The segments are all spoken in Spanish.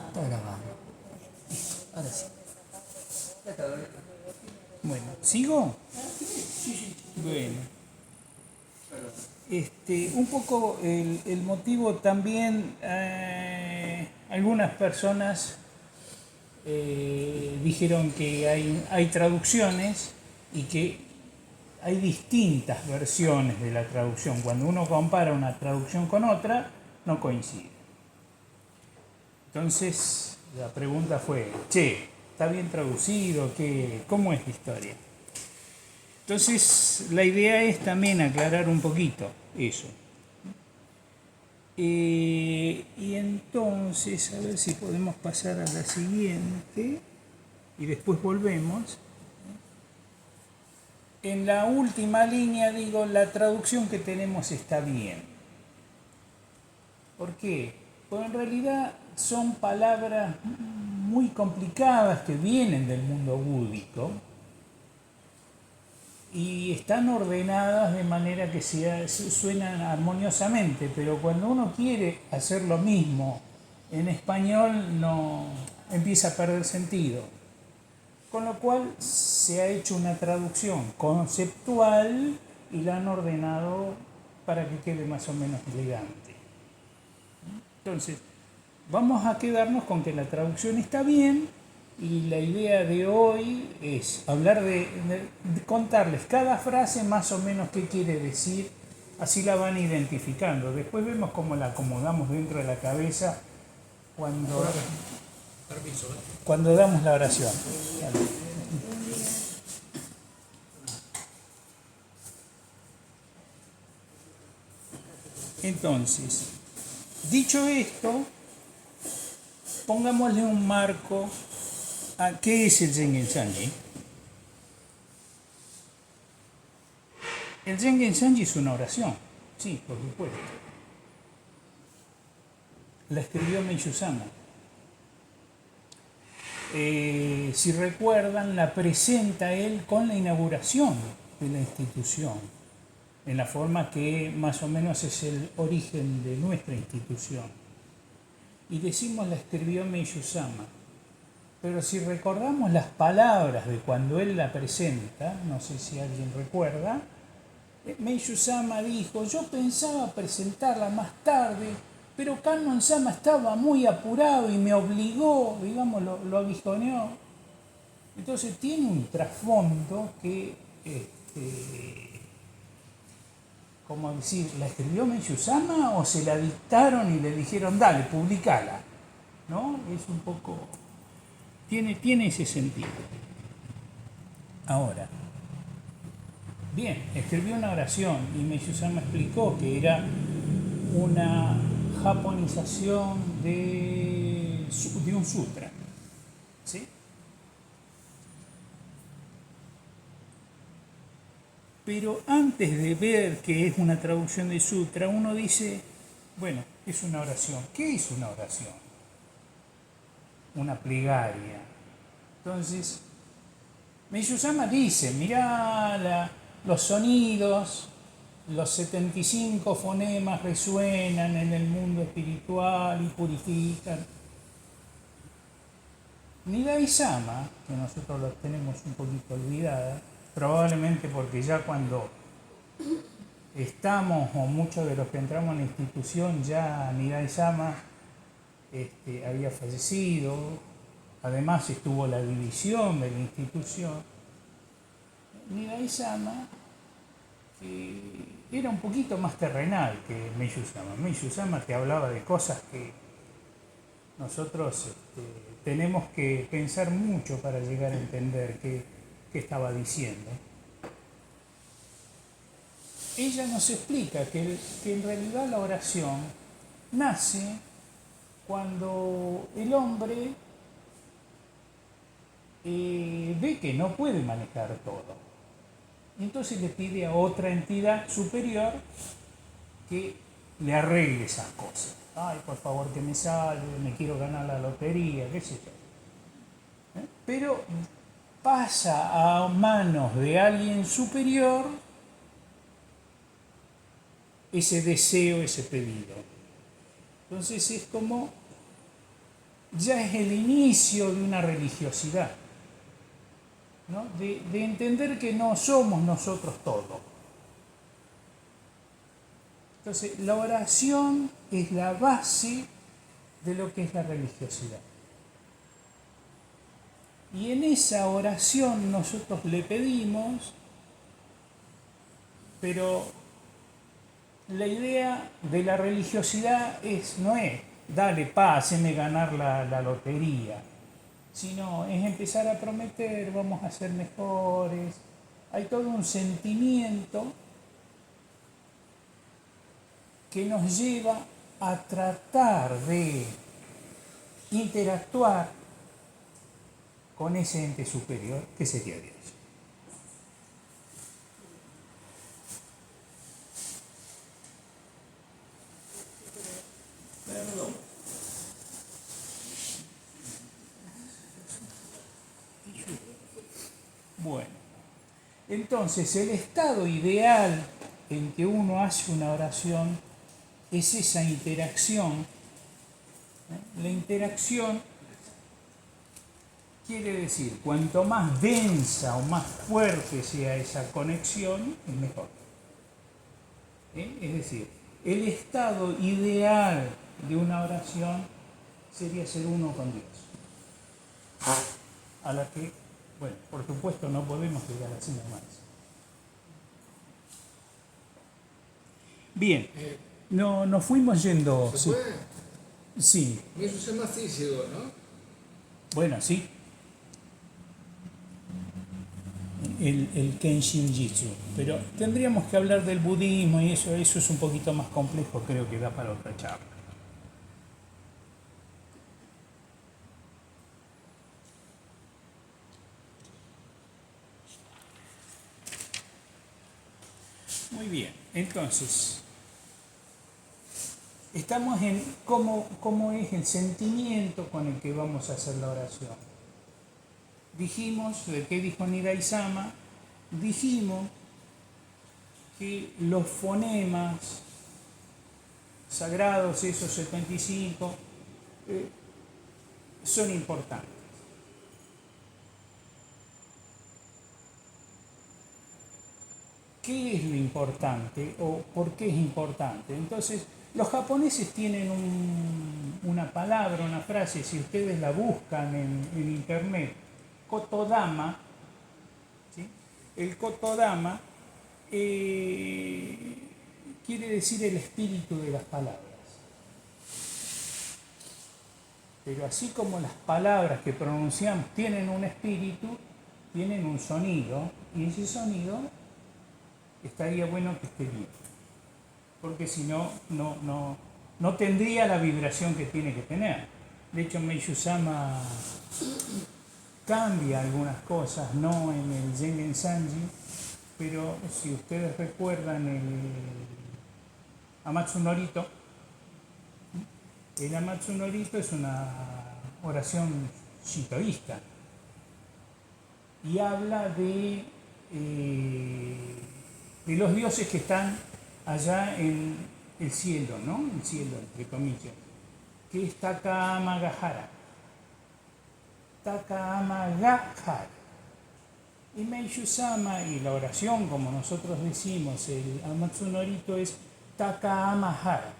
Está grabando. Ahora sí. Bueno, ¿sigo? Bueno. Un poco el motivo también, algunas personas dijeron que hay traducciones y que hay distintas versiones de la traducción. Cuando uno compara una traducción con otra, no coincide. Entonces, la pregunta fue, che, ¿está bien traducido? ¿Cómo es la historia? Entonces, la idea es también aclarar un poquito eso. Y entonces, a ver si podemos pasar a la siguiente y después volvemos. En la última línea digo, la traducción que tenemos está bien. ¿Por qué? Porque en realidad son palabras muy complicadas que vienen del mundo búdico y están ordenadas de manera que suenan armoniosamente, pero cuando uno quiere hacer lo mismo en español no empieza a perder sentido. Con lo cual se ha hecho una traducción conceptual y la han ordenado para que quede más o menos elegante. Entonces, vamos a quedarnos con que la traducción está bien y la idea de hoy es hablar de contarles cada frase más o menos qué quiere decir, así la van identificando. Después vemos cómo la acomodamos dentro de la cabeza cuando damos la oración. Entonces, dicho esto, pongámosle un marco a qué es el Zengen Sanji. El Zengen Sanji es una oración, sí, por supuesto. La escribió Meishu-sama. Si recuerdan, la presenta él con la inauguración de la institución, en la forma que más o menos es el origen de nuestra institución. Y decimos la escribió Meishu-sama. Pero si recordamos las palabras de cuando él la presenta, no sé si alguien recuerda, Meishu-sama dijo, yo pensaba presentarla más tarde, pero Kannon-sama estaba muy apurado y me obligó, digamos, lo aguijoneó. Entonces tiene un trasfondo que, como decir, ¿la escribió Meishu-sama o se la dictaron y le dijeron, dale, publicala? ¿No? Es un poco... Tiene ese sentido. Ahora, bien, escribió una oración y Meishu-sama explicó que era una japonización de un sutra. ¿Sí? Pero antes de ver que es una traducción de sutra, uno dice, bueno, es una oración. ¿Qué es una oración? Una plegaria. Entonces, Meishu-sama dice, mirá los sonidos, los 75 fonemas resuenan en el mundo espiritual y purifican. Nidai-sama, que nosotros lo tenemos un poquito olvidada, probablemente porque ya cuando estamos, o muchos de los que entramos en la institución, ya Nidai-sama había fallecido, además estuvo la división de la institución. Nidai-sama era un poquito más terrenal que Meishu-sama. Meishu-sama te hablaba de cosas que nosotros tenemos que pensar mucho para llegar a entender qué estaba diciendo. Ella nos explica que en realidad la oración nace cuando el hombre ve que no puede manejar todo. Y entonces le pide a otra entidad superior que le arregle esas cosas. Ay, por favor que me salve, me quiero ganar la lotería, qué sé yo. Pero pasa a manos de alguien superior ese deseo, ese pedido. Entonces es como ya es el inicio de una religiosidad, ¿no? De entender que no somos nosotros todo. Entonces, la oración es la base de lo que es la religiosidad. Y en esa oración nosotros le pedimos, pero la idea de la religiosidad no es, dale paz, haceme ganar la lotería, sino es empezar a prometer, vamos a ser mejores. Hay todo un sentimiento que nos lleva a tratar de interactuar con ese ente superior que sería Dios. Bueno, entonces el estado ideal en que uno hace una oración es esa interacción. La interacción quiere decir, cuanto más densa o más fuerte sea esa conexión, es mejor. Es decir, el estado ideal de una oración sería ser uno con Dios. A la que, bueno, por supuesto no podemos llegar así nomás. Bien, no, nos fuimos yendo. ¿Se puede? Sí, Eso se llama así, llegó, ¿no? bueno, sí. El Kenshin Jitsu. Pero tendríamos que hablar del budismo y eso es un poquito más complejo, creo que da para otra charla. Muy bien, entonces, estamos en cómo es el sentimiento con el que vamos a hacer la oración. Dijimos, de qué dijo Nirai-sama, dijimos que los fonemas sagrados, esos 75, son importantes. ¿Qué es lo importante o por qué es importante? Entonces, los japoneses tienen una palabra, una frase, si ustedes la buscan en internet, kotodama, ¿sí? El kotodama quiere decir el espíritu de las palabras. Pero así como las palabras que pronunciamos tienen un espíritu, tienen un sonido, y ese sonido estaría bueno que esté bien, porque si no, no tendría la vibración que tiene que tener. De hecho, Meishu-sama cambia algunas cosas, no en el Zengen Sanji, pero si ustedes recuerdan el Amatsu Norito, el Amatsu Norito es una oración shintoísta y habla de los dioses que están allá en el cielo, ¿no? El cielo, entre comillas, que es Takahama Gahara. Takahama Gahara. Y Meishu-sama, y la oración, como nosotros decimos, el Amatsu Norito es Takahama Hara.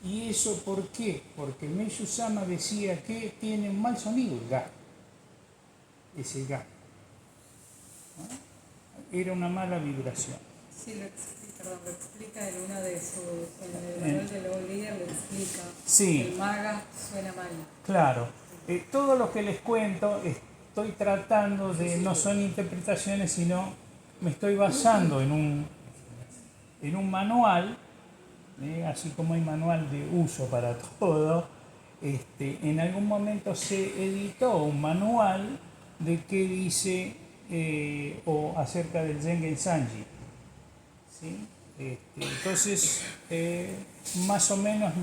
¿Y eso por qué? Porque Meishu-sama decía que tiene un mal sonido el ga. Ese ga, ¿no? Era una mala vibración. Sí, lo explica en una de sus, en el manual de Lobo Líder lo explica. Sí. El maga suena mal. Claro. Todo lo que les cuento estoy tratando de, no son interpretaciones, sino me estoy basando en un manual, así como hay manual de uso para todo. En algún momento se editó un manual de qué dice o acerca del Zengen Sanji. ¿Sí? Entonces, más o menos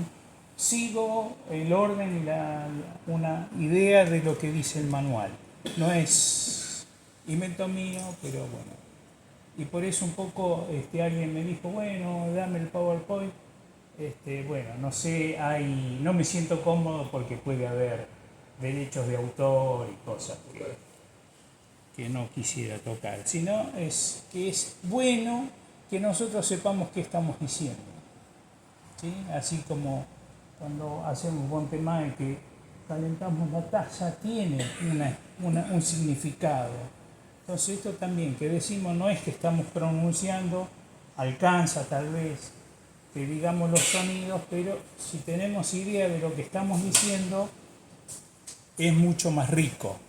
sigo el orden y una idea de lo que dice el manual. No es invento mío, pero bueno. Y por eso un poco alguien me dijo, bueno, dame el PowerPoint. bueno, no sé, no me siento cómodo porque puede haber derechos de autor y cosas que no quisiera tocar, sino es que es bueno que nosotros sepamos qué estamos diciendo, ¿sí? Así como cuando hacemos buen tema y que calentamos la taza, tiene un significado. Entonces esto también que decimos no es que estamos pronunciando, alcanza tal vez que digamos los sonidos, pero si tenemos idea de lo que estamos diciendo, es mucho más rico.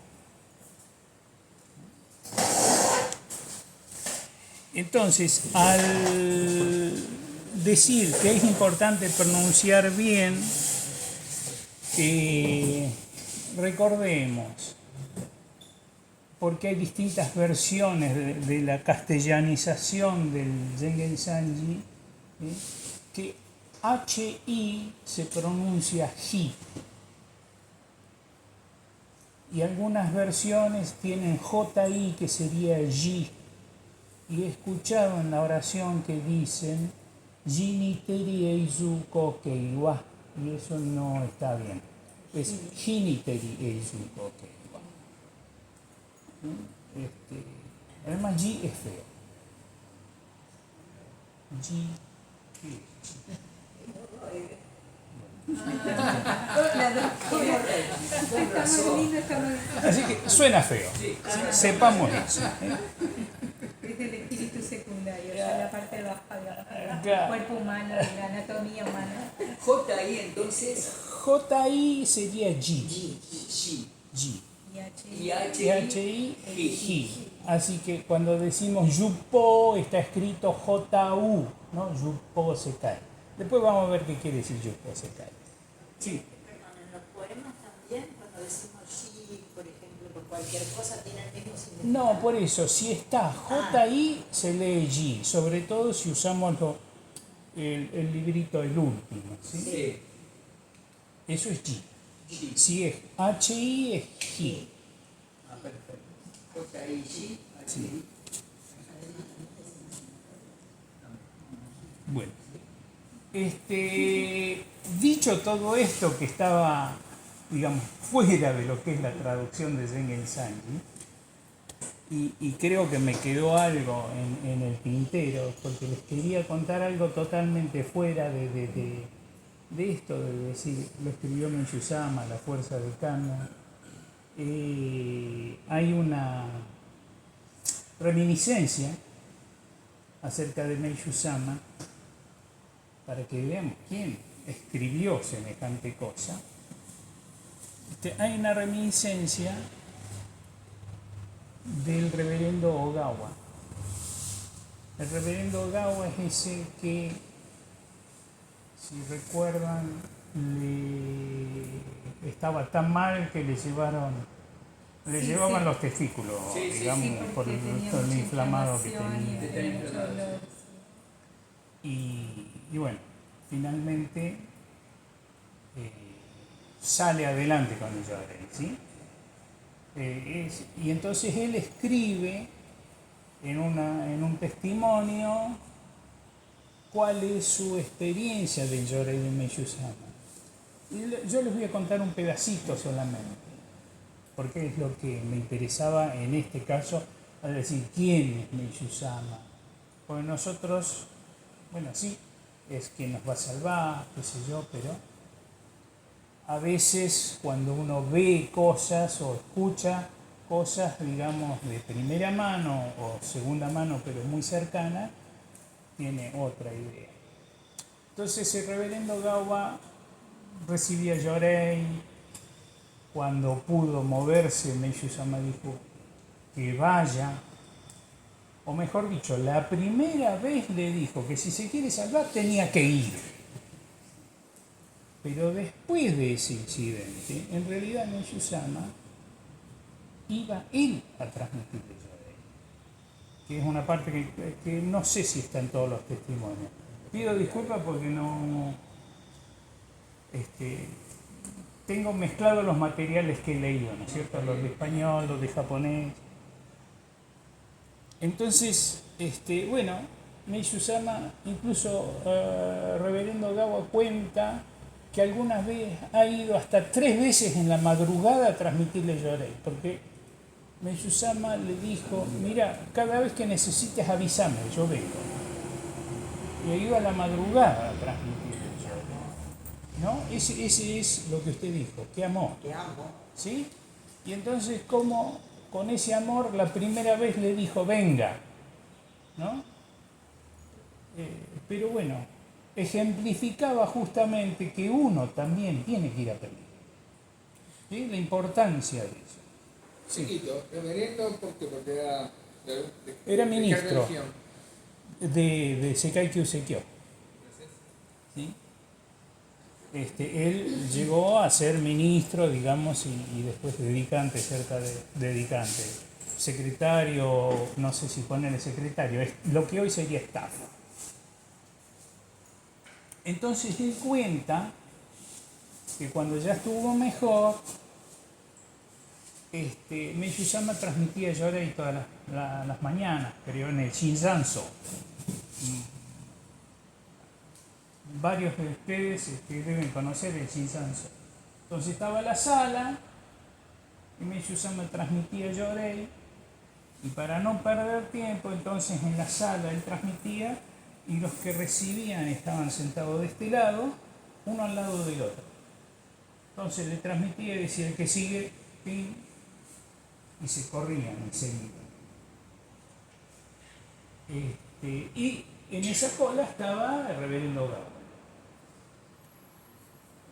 Entonces, al decir que es importante pronunciar bien, recordemos, porque hay distintas versiones de la castellanización del Gengen Sanji, que HI se pronuncia Ji. Y algunas versiones tienen JI que sería Ji. Y he escuchado en la oración que dicen Jiniteri eizu kokeiwa. Y eso no está bien. Es Jiniteri eizu kokeiwa. Además, Ji es feo. Ji. Así que suena feo. Sepamos eso. Es del espíritu secundario, o sea, la parte baja del Claro. cuerpo humano, de la anatomía humana. JI entonces, JI sería Ji. G, Ji. Y y H. Y HI, HI, Ji. Así que cuando decimos Yupo está escrito JU, ¿no? Yupo se cae. Después vamos a ver qué quiere decir Yupo se cae. Sí. Perdón, en los poemas también, cuando decimos sí, por ejemplo, por cualquier cosa, tiene el mismo significado. No, por eso, si está JI se lee Ji, sobre todo si usamos el librito, el último, ¿sí? sí, Eso es Ji. G. Si es HI es Ji. Ah, perfecto. JI, G, Sí. Bueno, dicho todo esto que estaba, digamos, fuera de lo que es la traducción de Gengen Sanji, y creo que me quedó algo en el tintero, porque les quería contar algo totalmente fuera de esto, de decir, lo escribió Meishu-sama, La fuerza de Kanna. Hay una reminiscencia acerca de Meishu-sama para que veamos quién escribió semejante cosa. Hay una reminiscencia del reverendo Ogawa. El reverendo Ogawa es ese que, si recuerdan, estaba tan mal que le llevaban los testículos, Sí, sí, digamos, Sí, por porque el tenía todo el mucha inflamado que inflamación tenía. y tenía mucho dolor. Y bueno, finalmente sale adelante con el Yorei, ¿sí? Y entonces él escribe en un testimonio cuál es su experiencia del Yorei de Meishu-sama. Y yo les voy a contar un pedacito solamente, porque es lo que me interesaba en este caso, al decir quién es Meishu-sama. Porque nosotros, bueno, sí, es quien nos va a salvar, qué sé yo, pero a veces cuando uno ve cosas o escucha cosas, digamos, de primera mano o segunda mano, pero muy cercana, tiene otra idea. Entonces el reverendo Gawa recibía Yorei. Cuando pudo moverse, Meishu-sama dijo que vaya, o mejor dicho, la primera vez le dijo que si se quiere salvar tenía que ir. Pero después de ese incidente, en realidad Meishu-sama iba él a transmitirle Yorei, que es una parte que no sé si está en todos los testimonios. Pido disculpas porque no tengo mezclados los materiales que he leído, ¿no es cierto? Los de español, los de japonés. Entonces, bueno, Meishu-sama, incluso Reverendo Gawa cuenta que algunas veces ha ido hasta 3 veces en la madrugada a transmitirle Yorei, porque Meishu-sama le dijo, mira, cada vez que necesites avísame, yo vengo. Y ha ido a la madrugada a transmitirle Yorei, ¿no? Ese es lo que usted dijo, qué amor, Te amo. ¿sí? Y entonces, como con ese amor, la primera vez le dijo, venga, ¿no? Pero bueno, ejemplificaba justamente que uno también tiene que ir a pedir, ¿sí? La importancia de eso. Sí. Chiquito, reverendo, ¿por qué? Porque Era ¿de qué ministro religión? de Sekai Kyusekyo. ¿Sí? Él llegó a ser ministro, digamos, y después dedicante, cerca de dedicante. Secretario, no sé si ponerle secretario, es lo que hoy sería staff. Entonces él cuenta que cuando ya estuvo mejor, Meishu-sama transmitía Yorei todas las mañanas, creo, en el Shinzanso. Varios de ustedes deben conocer el Shinzanso. Entonces estaba la sala, y Meishu-sama transmitía Yorei, y para no perder tiempo, entonces en la sala él transmitía, y los que recibían estaban sentados de este lado, uno al lado del otro. Entonces le transmitía y decía, el que sigue, ping, y se corrían enseguida. Y en esa cola estaba el reverendo Gawa.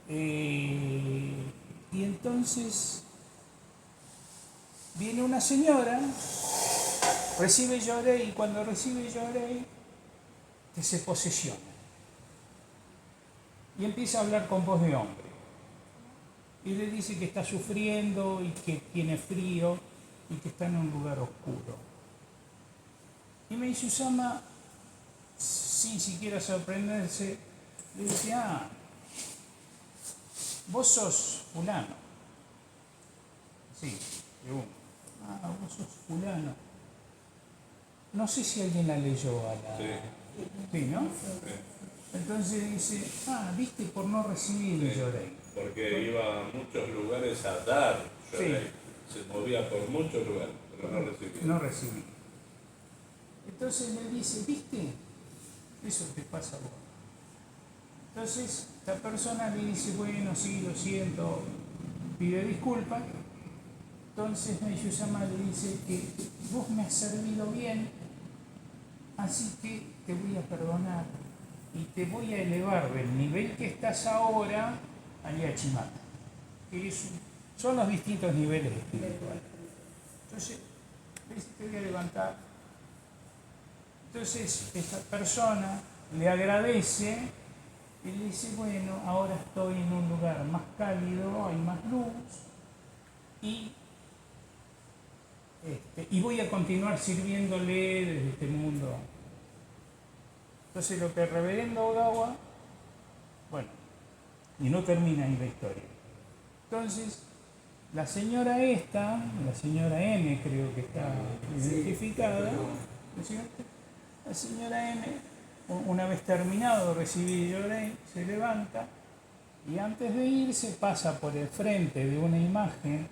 Y entonces viene una señora, recibe Yorei, y cuando recibe Yorei, que se posesiona. Y empieza a hablar con voz de hombre. Y le dice que está sufriendo y que tiene frío y que está en un lugar oscuro. Y Meishu-sama, sin siquiera sorprenderse, le dice, vos sos fulano. Sí, de uno. Vos sos fulano. No sé si alguien la leyó a la... Sí, ¿no? Entonces dice, viste por no recibir Yorei. Porque iba a muchos lugares a dar Yorei. Se movía por muchos lugares, pero no recibía. No recibí. Entonces le dice, ¿viste? Eso te pasa a vos. Entonces la persona le dice, bueno, sí, lo siento, pide disculpas. Entonces Meishu-sama le dice que vos me has servido bien, así que te voy a perdonar y te voy a elevar del nivel que estás ahora a Yachimata, que son los distintos niveles espirituales. Entonces, te voy a levantar. Entonces, esta persona le agradece y le dice, bueno, ahora estoy en un lugar más cálido, hay más luz, y voy a continuar sirviéndole desde este mundo. Entonces, lo que el reverendo Ogawa, bueno, y no termina ahí la historia. Entonces, la señora M, creo que está identificada, ¿no es cierto? La señora M, una vez terminado de recibir Yorei, se levanta y antes de irse pasa por el frente de una imagen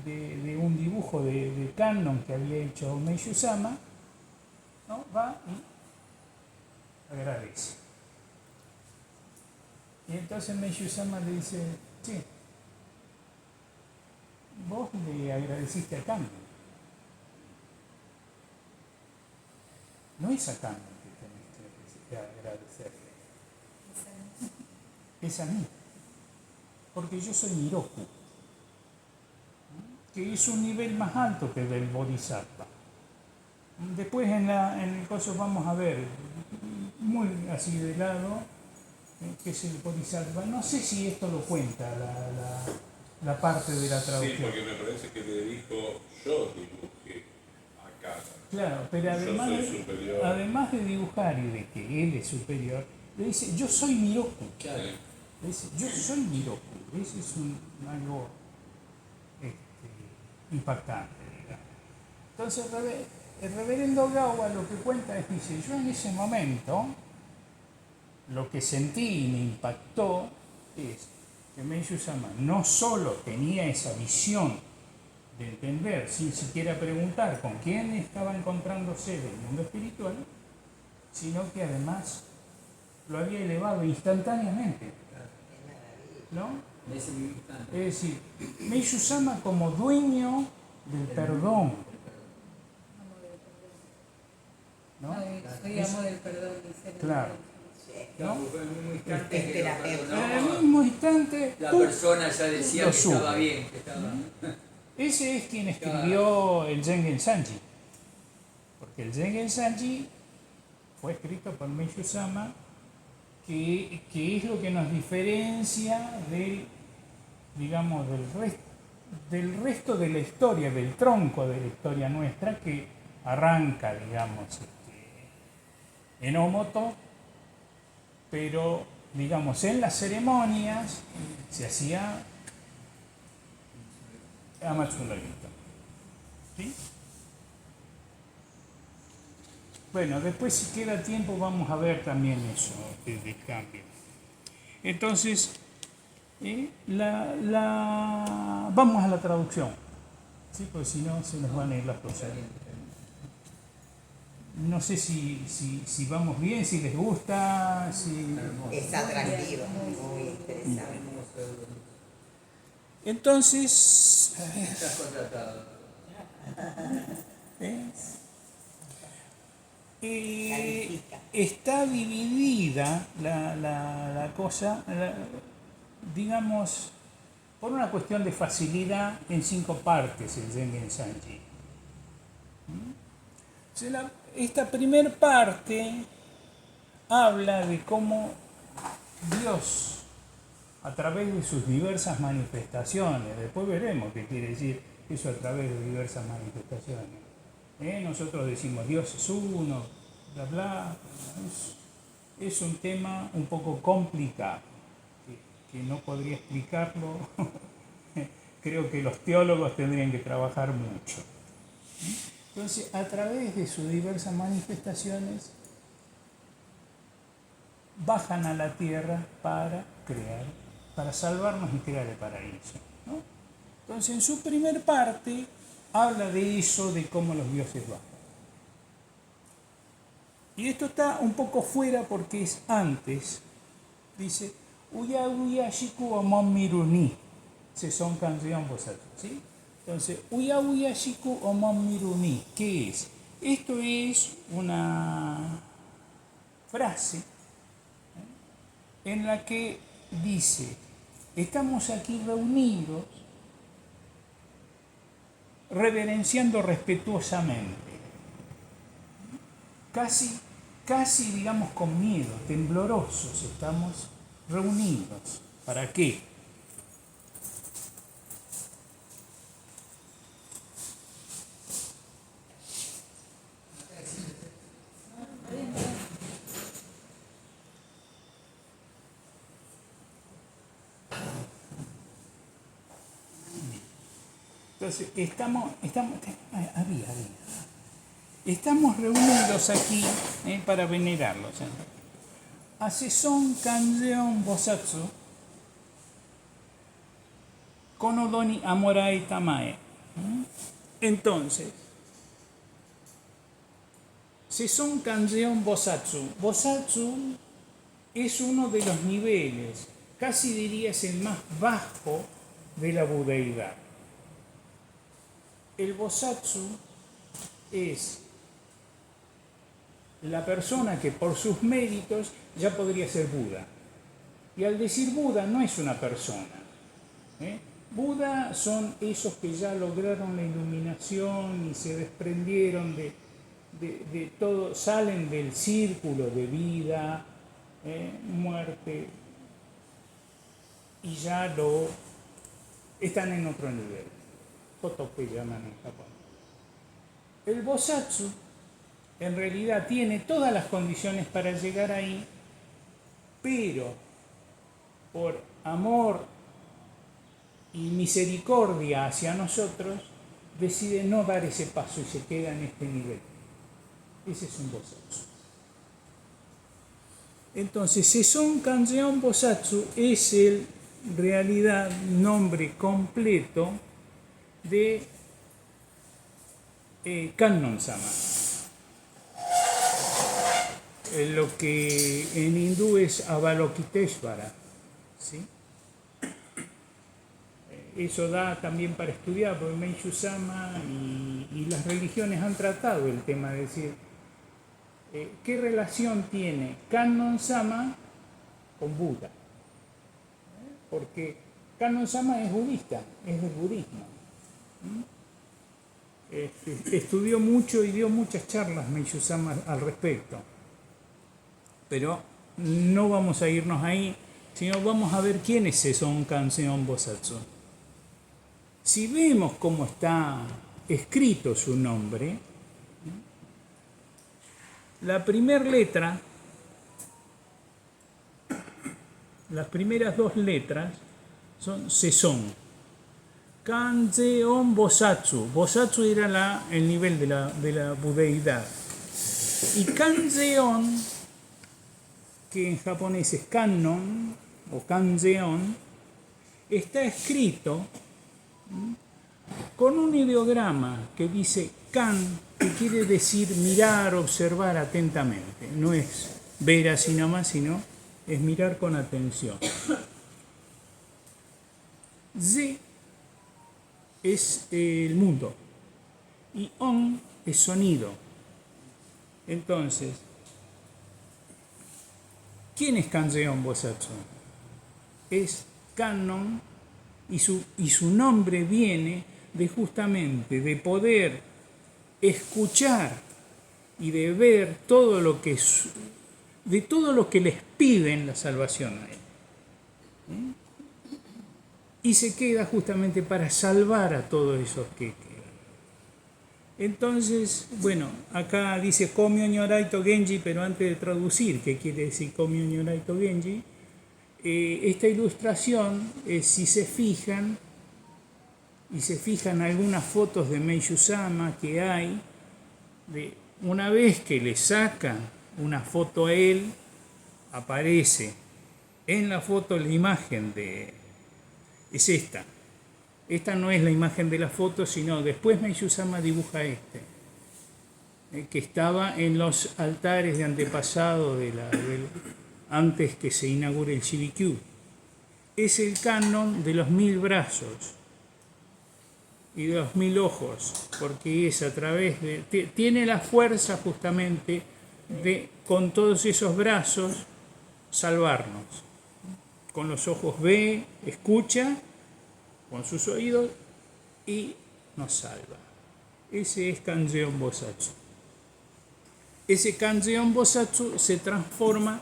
de un dibujo de Kannon que había hecho Meishu-sama, ¿no? Va y agradece. Y entonces Meishu-sama le dice, sí, vos le agradeciste a Kannon. No es a Kannon que tenés que agradecerle. Es a mí. Porque yo soy Miroku, que es un nivel más alto que del Bodhisattva. Después en el coso vamos a ver, muy así de lado, que es el Bodhisattva. No sé si esto lo cuenta la parte de la traducción. Sí, porque me parece que le dijo, yo dibujé acá. Claro, pero además de dibujar y de que él es superior, le dice, yo soy Miroku. Claro. Le dice, yo soy Miroku. Ese es algo impactante, digamos. Entonces el reverendo Gawa lo que cuenta es, dice, yo en ese momento lo que sentí y me impactó es que Meishu Sama no solo tenía esa visión de entender sin siquiera preguntar con quién estaba encontrándose del mundo espiritual, sino que además lo había elevado instantáneamente, ¿no? En ese mismo instante. Es decir, Meishu Sama como dueño del perdón, ¿no? Soy amo del perdón, dice. Claro. ¿No? Fue en el mismo instante Es que lo terapeuta. En el perdonó, mismo instante, la ¡pum! persona ya decía Lo que estaba supo. bien, que estaba... Ese es quien escribió el Zengen Sanji. Porque el Zengen Sanji fue escrito por Meishu Sama, que es lo que nos diferencia del, digamos, del resto de la historia, del tronco de la historia nuestra, que arranca, digamos, en Omoto, pero, digamos, en las ceremonias se hacía Amatsunorito. ¿Sí? Bueno, después si queda tiempo vamos a ver también eso de cambio. Entonces, vamos a la traducción, ¿sí? Porque si no se nos van a ir las cosas. No sé si vamos bien, si les gusta, si... Es atractivo, muy interesante. Entonces, Estás contratado. está dividida la cosa, digamos, por una cuestión de facilidad en 5 partes el Zengen Sanji. Esta primer parte habla de cómo Dios, a través de sus diversas manifestaciones, después veremos qué quiere decir eso a través de diversas manifestaciones. Nosotros decimos Dios es uno, bla bla, es un tema un poco complicado, que no podría explicarlo, creo que los teólogos tendrían que trabajar mucho. Entonces, a través de sus diversas manifestaciones, bajan a la tierra para crear, para salvarnos y crear el paraíso, ¿no? Entonces, en su primer parte, habla de eso, de cómo los dioses bajan. Y esto está un poco fuera porque es antes. Dice, Uya Uya Shiku Omon Miruni, se son canción vosotros, ¿sí? Entonces, Uya Uya Shiku Omon Miruni, ¿qué es? Esto es una frase en la que dice, estamos aquí reunidos reverenciando respetuosamente, casi digamos con miedo, temblorosos, estamos reunidos. ¿Para qué? Entonces, estamos reunidos aquí para venerarlos. Aseson Kanzeon Bosatsu Konodoni Amorai Tamae. Entonces, Seson Kanzeon Bosatsu. Bosatsu es uno de los niveles, casi dirías el más bajo de la budeidad. El Bosatsu es la persona que por sus méritos ya podría ser Buda. Y al decir Buda no es una persona. Buda son esos que ya lograron la iluminación y se desprendieron de todo, salen del círculo de vida, muerte, y ya están en otro nivel. Kotope llaman en Japón. El Bosatsu en realidad tiene todas las condiciones para llegar ahí, pero por amor y misericordia hacia nosotros decide no dar ese paso y se queda en este nivel. Ese es un Bosatsu. Entonces, Sesón Kanzeon Bosatsu es el realidad nombre completo de Kannon-sama. Lo que en hindú es Avalokiteshvara, ¿sí? Eso da también para estudiar, porque Meishu-sama y las religiones han tratado el tema de decir qué relación tiene Kannon-sama con Buda. Porque Kannon-sama es budista, es del budismo. Estudió mucho y dio muchas charlas Meishu-sama al respecto. Pero no vamos a irnos ahí, sino vamos a ver quién es Sesón Kanzeon Bosatsu. Si vemos cómo está escrito su nombre, la primera letra, las primeras dos letras son Sesón. Kanzeon Bosatsu. Bosatsu era el nivel de la budeidad. Y Kanzeon, que en japonés es Kannon o Kanzeon, está escrito con un ideograma que dice kan, que quiere decir mirar, observar atentamente. No es ver así nomás, sino es mirar con atención. Z es el mundo y on es sonido. Entonces, ¿quién es Kanzeon Bosatsu? Es Kannon y su nombre viene de justamente de poder escuchar y de ver todo lo que les piden la salvación a él. Y se queda justamente para salvar a todos esos que quedan. Entonces, bueno, acá dice Komyo Nyoraito Genji, pero antes de traducir qué quiere decir Komyo Nyoraito Genji, esta ilustración, si se fijan, algunas fotos de Meishu-sama que hay, una vez que le sacan una foto a él, aparece en la foto la imagen es esta. Esta no es la imagen de la foto, sino después Meishu-sama dibuja que estaba en los altares de antepasado antes que se inaugure el Shirikyu. Es el canon de los 1000 brazos y de los 1000 ojos, porque es a través tiene la fuerza justamente de, con todos esos brazos, salvarnos. Con los ojos ve, escucha, con sus oídos y nos salva. Ese es Kanzeon Bosatsu. Ese Kanzeon Bosatsu se transforma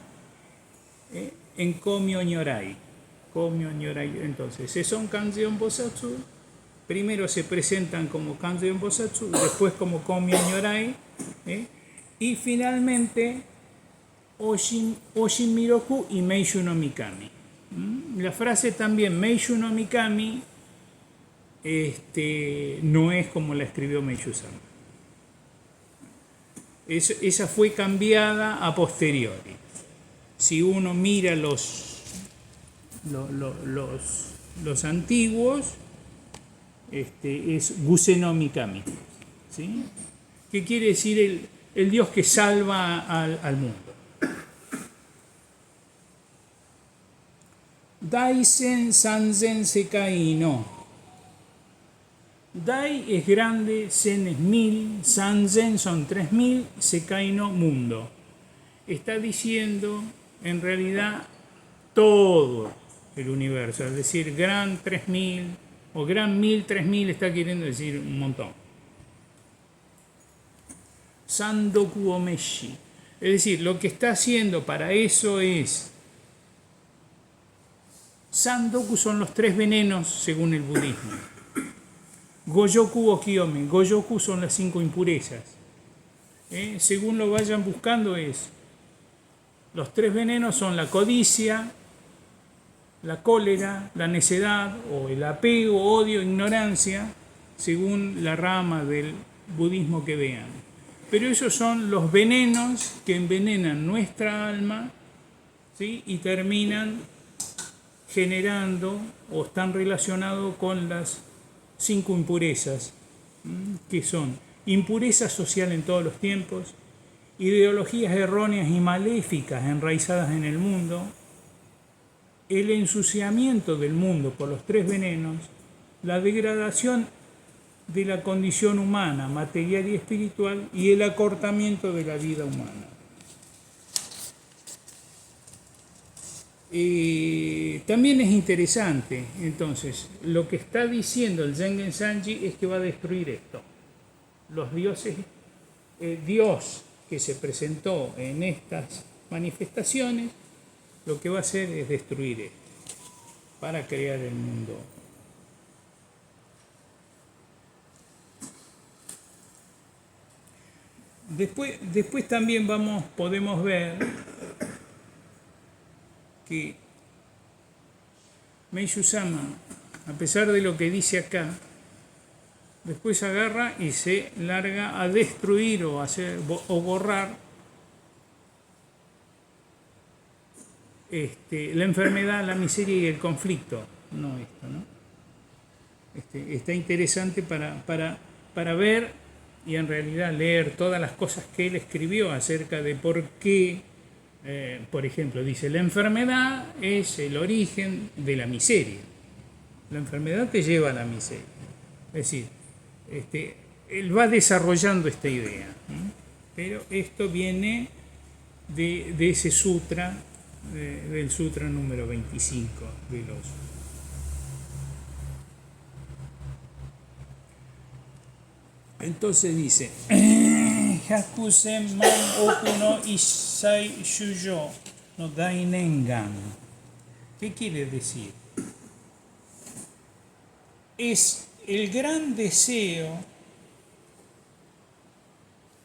en Komyo Nyorai. Komyo Nyorai. Entonces, son Kanzeon Bosatsu. Primero se presentan como Kanzeon Bosatsu, después como Komyo Nyorai, y finalmente Oshin Miroku y Meishu no Mikami. La frase también Meishu no Mikami no es como la escribió Meishu-sama. Esa fue cambiada a posteriori. Si uno mira los antiguos, es Guse no Mikami, ¿sí? ¿Qué quiere decir el Dios que salva al mundo? Daisen Sanzen Sekai no. Dai es grande, Sen es 1000, Sanzen son 3000, Sekai no mundo. Está diciendo en realidad todo el universo, es decir, gran 3000 o gran 1000, 3000 está queriendo decir un montón. Sandoku Omeshi, es decir, lo que está haciendo para eso es Sandoku son los 3 venenos según el budismo. Goyoku o Kiyome. Goyoku son las 5 impurezas. Según lo vayan buscando los 3 venenos son la codicia, la cólera, la necedad o el apego, odio, ignorancia, según la rama del budismo que vean. Pero esos son los venenos que envenenan nuestra alma, ¿sí? Y terminan generando o están relacionados con las 5 impurezas, que son impureza social en todos los tiempos, ideologías erróneas y maléficas enraizadas en el mundo, el ensuciamiento del mundo por los 3 venenos, la degradación de la condición humana, material y espiritual, y el acortamiento de la vida humana. También es interesante, entonces, lo que está diciendo el Zengen Sanji es que va a destruir esto. Los dioses, Dios que se presentó en estas manifestaciones, lo que va a hacer es destruir esto para crear el mundo. Después también podemos ver que Meishu-sama, a pesar de lo que dice acá, después agarra y se larga a destruir o borrar la enfermedad, la miseria y el conflicto. No esto, ¿no? Está interesante para ver y en realidad leer todas las cosas que él escribió acerca de por qué, por ejemplo, dice, la enfermedad es el origen de la miseria. La enfermedad te lleva a la miseria. Es decir, él va desarrollando esta idea, ¿no? Pero esto viene de ese sutra, del sutra número 25 de los... Entonces dice, Hyakusen man oku no Issai Shujo no Dainengan. ¿Qué quiere decir? Es el gran deseo,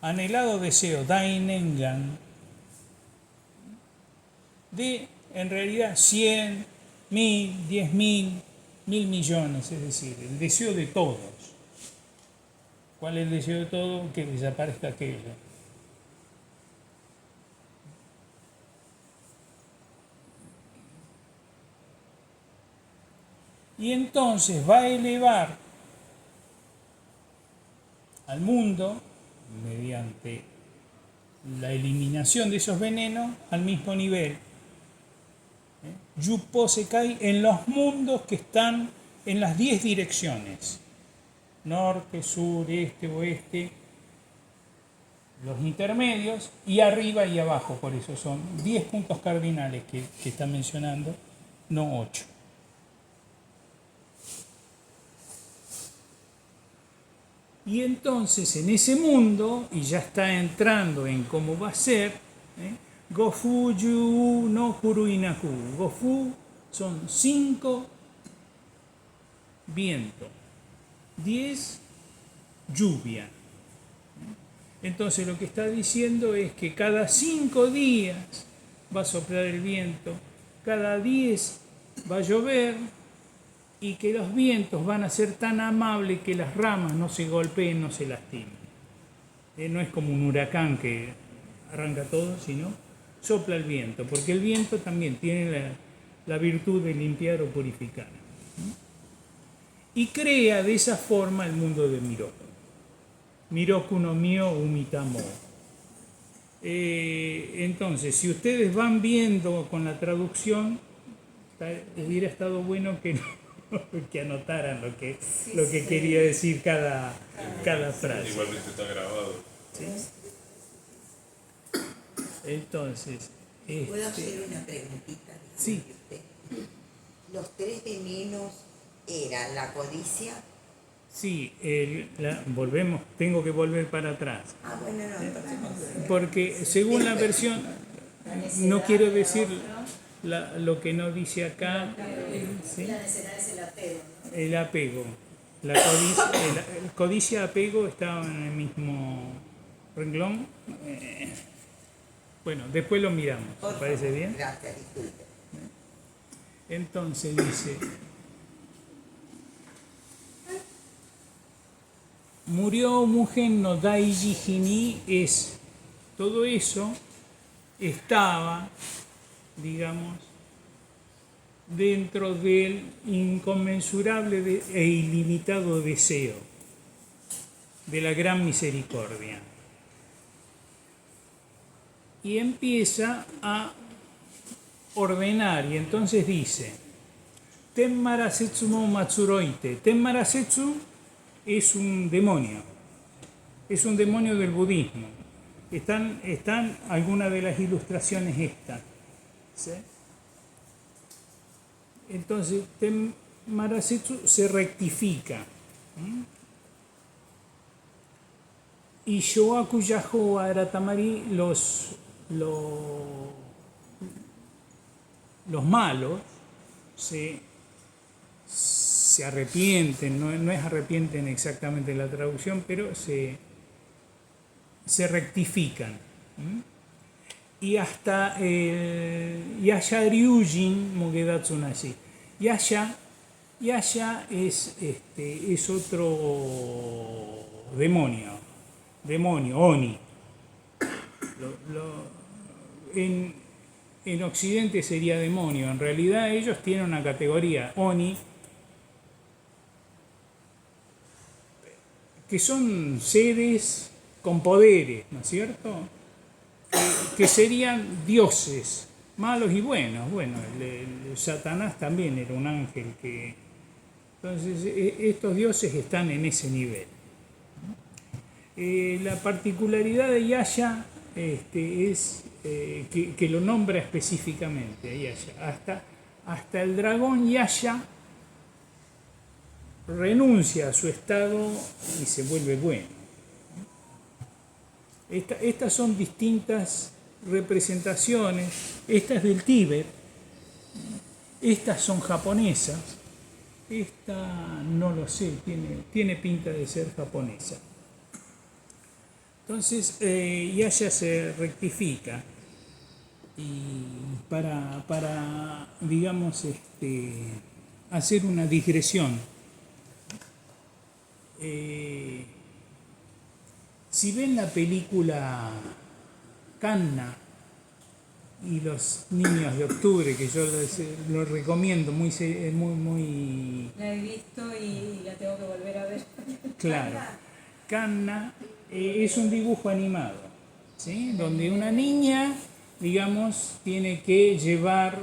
anhelado deseo, Dainengan, de en realidad 100, 1000, 10.000, 1.000 millones, es decir, el deseo de todos. ¿Cuál es el deseo de todo? Que desaparezca aquello. Y entonces va a elevar al mundo, mediante la eliminación de esos venenos, al mismo nivel. Yupo se cae en los mundos que están en las 10 direcciones. Norte, sur, este, oeste, los intermedios, y arriba y abajo. Por eso son 10 puntos cardinales que está mencionando, no 8. Y entonces en ese mundo, y ya está entrando en cómo va a ser, Gofu Yu no Kuruinaku. Gofu son 5 vientos, 10 lluvia. Entonces lo que está diciendo es que cada 5 días va a soplar el viento, cada 10 va a llover, y que los vientos van a ser tan amables que las ramas no se golpeen, no se lastimen. No es como un huracán que arranca todo, sino sopla el viento, porque el viento también tiene la virtud de limpiar o purificar. Y crea de esa forma el mundo de Miroku. Miroku no mio umitamo. Entonces, si ustedes van viendo con la traducción, hubiera estado bueno que anotaran lo que quería decir cada frase. Igualmente está grabado. ¿Sí? Entonces, ¿Puedo hacer una preguntita? Sí. Los 3 venenos eran la codicia. Sí, volvemos, tengo que volver para atrás. Ah, bueno, no, entonces no. Porque según la versión, no quiero decir lo que no dice acá. ¿Sí? La necedad es el apego, ¿no? El apego. La codicia, apego estaban en el mismo renglón. Bueno, después lo miramos. ¿Te parece bien? Gracias, disculpe. Entonces dice, Murió Mugen no Daiji Hini es todo eso estaba, digamos, dentro del inconmensurable e ilimitado deseo de la gran misericordia. Y empieza a ordenar, y entonces dice, Tenmarasetsu mo Matsuroite. Tenmarasetsu es un demonio del budismo. Están algunas de las ilustraciones estas. ¿Sí? Entonces, Tenmarasetsu se rectifica. Y Shoaku Yaho Aratamari, los malos se arrepienten, no es arrepienten exactamente la traducción, pero se rectifican. Y hasta Yasha Ryujin Mugedatsu Nashi. Yasha es otro demonio, Oni. En Occidente sería demonio, en realidad ellos tienen una categoría, Oni, que son seres con poderes, ¿no es cierto? Que serían dioses, malos y buenos. Bueno, el Satanás también era un ángel que... Entonces, estos dioses están en ese nivel. La particularidad de Yasha es que lo nombra específicamente a Yasha. Hasta el dragón Yasha renuncia a su estado y se vuelve bueno. Estas son distintas representaciones. Esta es del Tíbet, estas son japonesas, esta no lo sé, tiene pinta de ser japonesa. Entonces, Yasha se rectifica y para digamos, hacer una digresión. Si ven la película Kanna y los niños de octubre, que yo lo recomiendo muy... La he visto y la tengo que volver a ver. Claro. Kanna es un dibujo animado, ¿sí? Donde una niña, digamos, tiene que llevar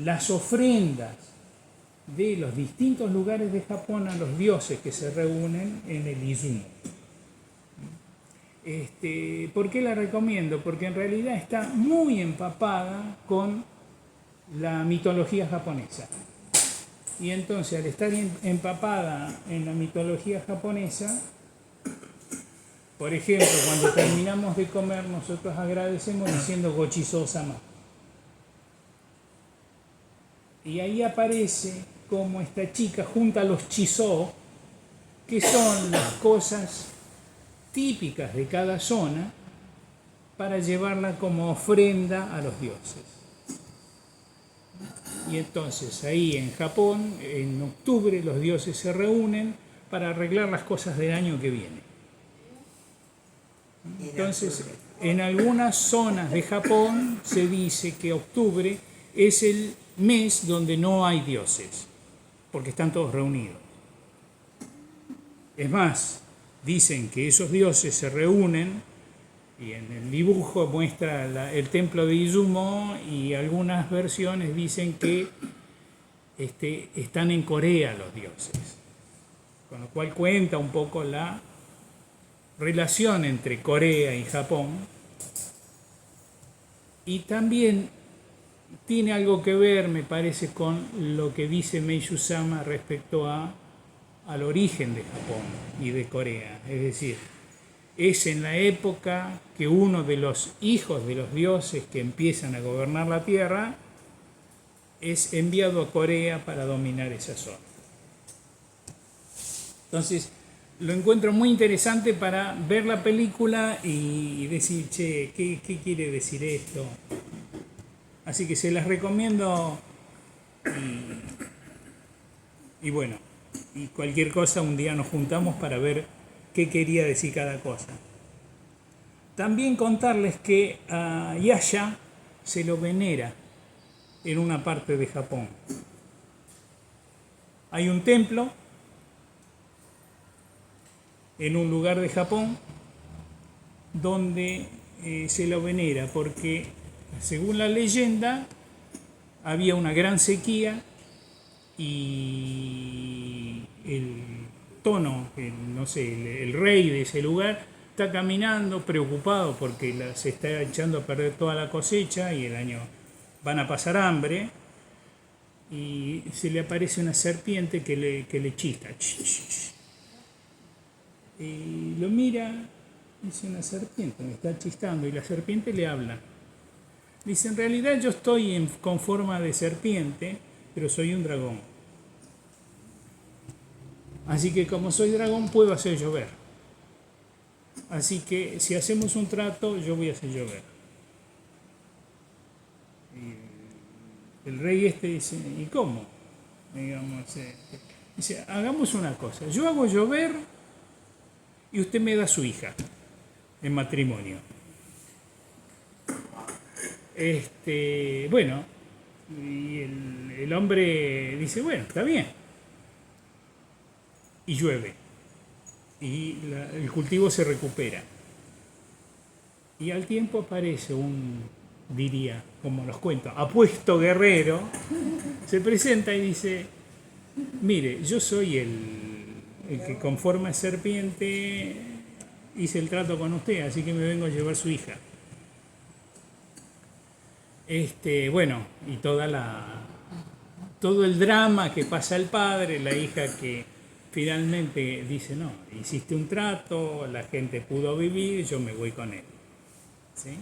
las ofrendas de los distintos lugares de Japón a los dioses que se reúnen en el Izumo. ¿Por qué la recomiendo? Porque en realidad está muy empapada con la mitología japonesa. Y entonces, al estar empapada en la mitología japonesa, por ejemplo, cuando terminamos de comer, nosotros agradecemos diciendo Gochiso-sama. Y ahí aparece como esta chica junta a los chisó, que son las cosas típicas de cada zona, para llevarla como ofrenda a los dioses. Y entonces ahí en Japón, en octubre, los dioses se reúnen para arreglar las cosas del año que viene. Entonces, en algunas zonas de Japón se dice que octubre es el mes donde no hay dioses, porque están todos reunidos. Es más, dicen que esos dioses se reúnen, y en el dibujo muestra el templo de Izumo, y algunas versiones dicen que están en Corea los dioses, con lo cual cuenta un poco la relación entre Corea y Japón, y también tiene algo que ver, me parece, con lo que dice Meishu-sama respecto al origen de Japón y de Corea. Es decir, es en la época que uno de los hijos de los dioses que empiezan a gobernar la tierra es enviado a Corea para dominar esa zona. Entonces, lo encuentro muy interesante para ver la película y decir, che, ¿qué quiere decir esto? Así que se las recomiendo y bueno, Y cualquier cosa, un día nos juntamos para ver qué quería decir cada cosa. También contarles que a Yasha se lo venera en una parte de Japón. Hay un templo en un lugar de Japón donde se lo venera porque, según la leyenda, había una gran sequía y el tono, no sé, el rey de ese lugar está caminando preocupado porque se está echando a perder toda la cosecha y el año van a pasar hambre, y se le aparece una serpiente que le chista. Y lo mira, dice: una serpiente me está chistando, y la serpiente le habla. Dice: en realidad yo estoy con forma de serpiente, pero soy un dragón. Así que como soy dragón puedo hacer llover. Así que si hacemos un trato, yo voy a hacer llover. Y el rey dice: ¿y cómo? Digamos, dice: hagamos una cosa, yo hago llover y usted me da su hija en matrimonio. Bueno, y el hombre dice: bueno, está bien. Y llueve. Y el cultivo se recupera. Y al tiempo aparece diría, como los cuento, apuesto guerrero, se presenta y dice: mire, yo soy el que con forma de serpiente hice el trato con usted, así que me vengo a llevar su hija. Bueno, y todo el drama que pasa el padre, la hija que finalmente dice: no, hiciste un trato, la gente pudo vivir, yo me voy con él. ¿Sí?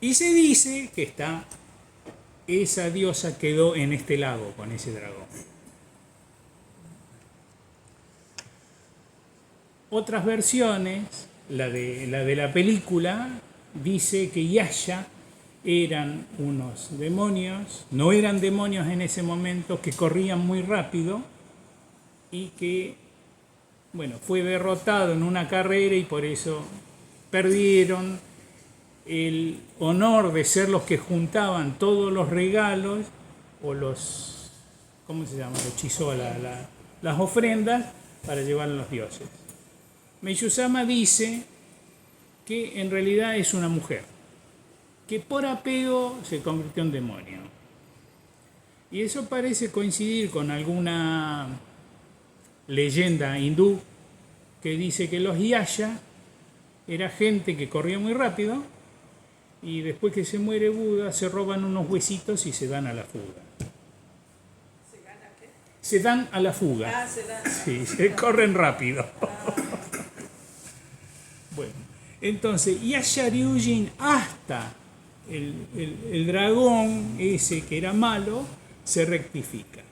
Y se dice que esa diosa quedó en este lago con ese dragón. Otras versiones, la de la película, dice que Yasha eran unos demonios, no eran demonios en ese momento, que corrían muy rápido y que, bueno, fue derrotado en una carrera y por eso perdieron el honor de ser los que juntaban todos los regalos o los, ¿cómo se llama? Hechizó las ofrendas para llevar a los dioses. Meishu-sama dice que en realidad es una mujer, que por apego se convirtió en demonio. Y eso parece coincidir con alguna leyenda hindú que dice que los Yasha era gente que corría muy rápido y después que se muere Buda se roban unos huesitos y se dan a la fuga. ¿Se gana qué? Se dan a la fuga. Ah, se dan. Sí, se corren rápido. Bueno, entonces Yasha Ryujin, hasta el dragón ese que era malo, se rectifica.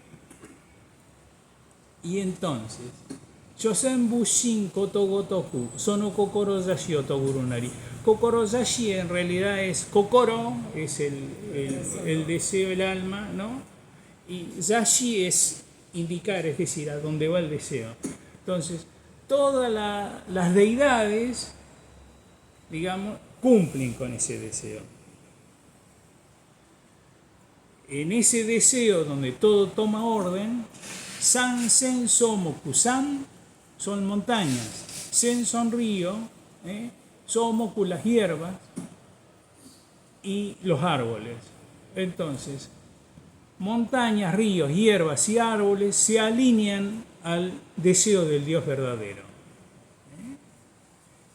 Y entonces, Shosen Bushin Koto Gotoku, Sono Kokoro Yashi Otogurunari. Kokoro Yashi en realidad es Kokoro, es el deseo, el alma, ¿no? Y Yashi es indicar, es decir, a dónde va el deseo. Entonces, todas las deidades, digamos, cumplen con ese deseo. En ese deseo donde todo toma orden, San Sen Somoku, San son montañas, Sen son río, Somoku las hierbas y los árboles. Entonces, montañas, ríos, hierbas y árboles se alinean al deseo del Dios verdadero.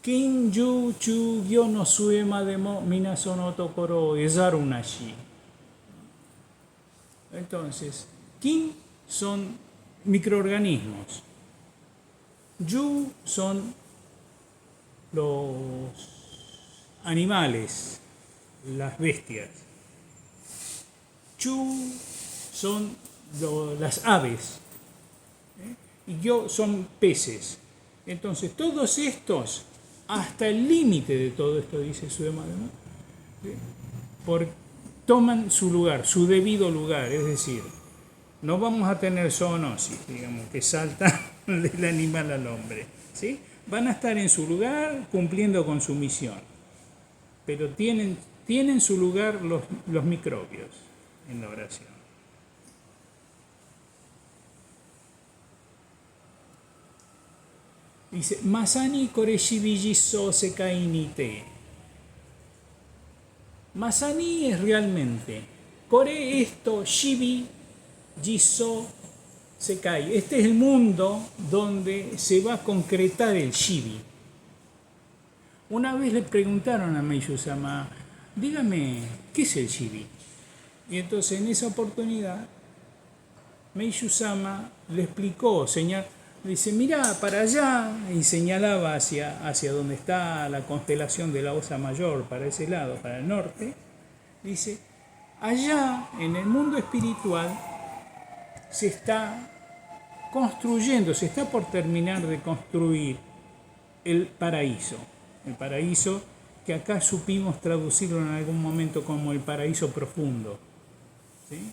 Kin yu chu gyo no suema demo minaso no tokoro ezaru nashi. Entonces, kin son microorganismos, yu son los animales, las bestias, chu son las aves, y gyo son peces. Entonces, todos estos, hasta el límite de todo esto, dice Suema, ¿no? Toman su lugar, su debido lugar, es decir, No vamos a tener zoonosis, digamos, que salta del animal al hombre, ¿sí? Van a estar en su lugar cumpliendo con su misión, pero tienen su lugar los microbios en la oración. Dice, Masani koreshibi jiso sekai nite. Masani es realmente. Kore esto, shibi, jiso, sekai. Este es el mundo donde se va a concretar el shibi. Una vez le preguntaron a Meishu-sama, dígame, ¿qué es el shibi? Y entonces en esa oportunidad, Meishu-sama le explicó, dice, mirá, para allá, y señalaba hacia donde está la constelación de la Osa Mayor, para ese lado, para el norte. Dice, allá, en el mundo espiritual, se está construyendo, se está por terminar de construir el paraíso. El paraíso que acá supimos traducirlo en algún momento como el paraíso profundo. ¿Sí?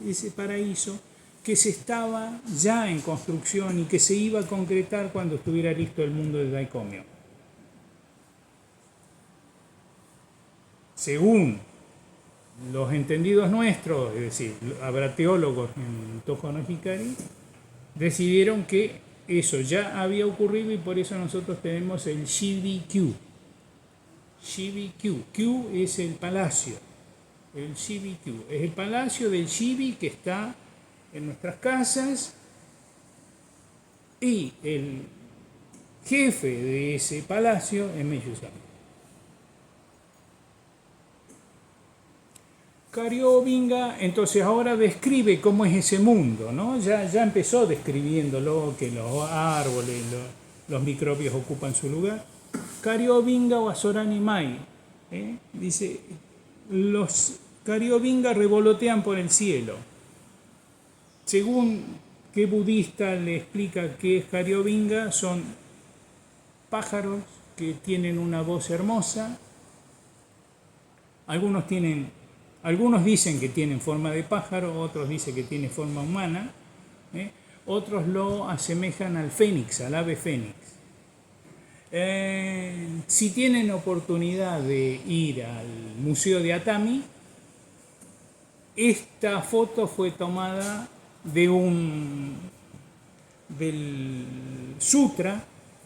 Ese paraíso que se estaba ya en construcción y que se iba a concretar cuando estuviera listo el mundo de Daikomyo. Según los entendidos nuestros, es decir, habrá teólogos en Toho no Hikari, decidieron que eso ya había ocurrido y por eso nosotros tenemos el Shibi-Kyu. Shibi-Kyu. Kyu es el palacio. El Shibi-Kyu es el palacio del Shibi que está en nuestras casas y el jefe de ese palacio es Meishu-sama. Karyobinga entonces ahora describe cómo es ese mundo, ¿no? Ya empezó describiéndolo, que los árboles, los microbios ocupan su lugar. Karyobinga o Asorani Mai, dice, los Karyobinga revolotean por el cielo. Según qué budista le explica qué es Karyobinga, son pájaros que tienen una voz hermosa. Algunos dicen que tienen forma de pájaro, otros dicen que tiene forma humana, otros lo asemejan al fénix, al ave fénix. Si tienen oportunidad de ir al Museo de Atami, esta foto fue tomada del sutra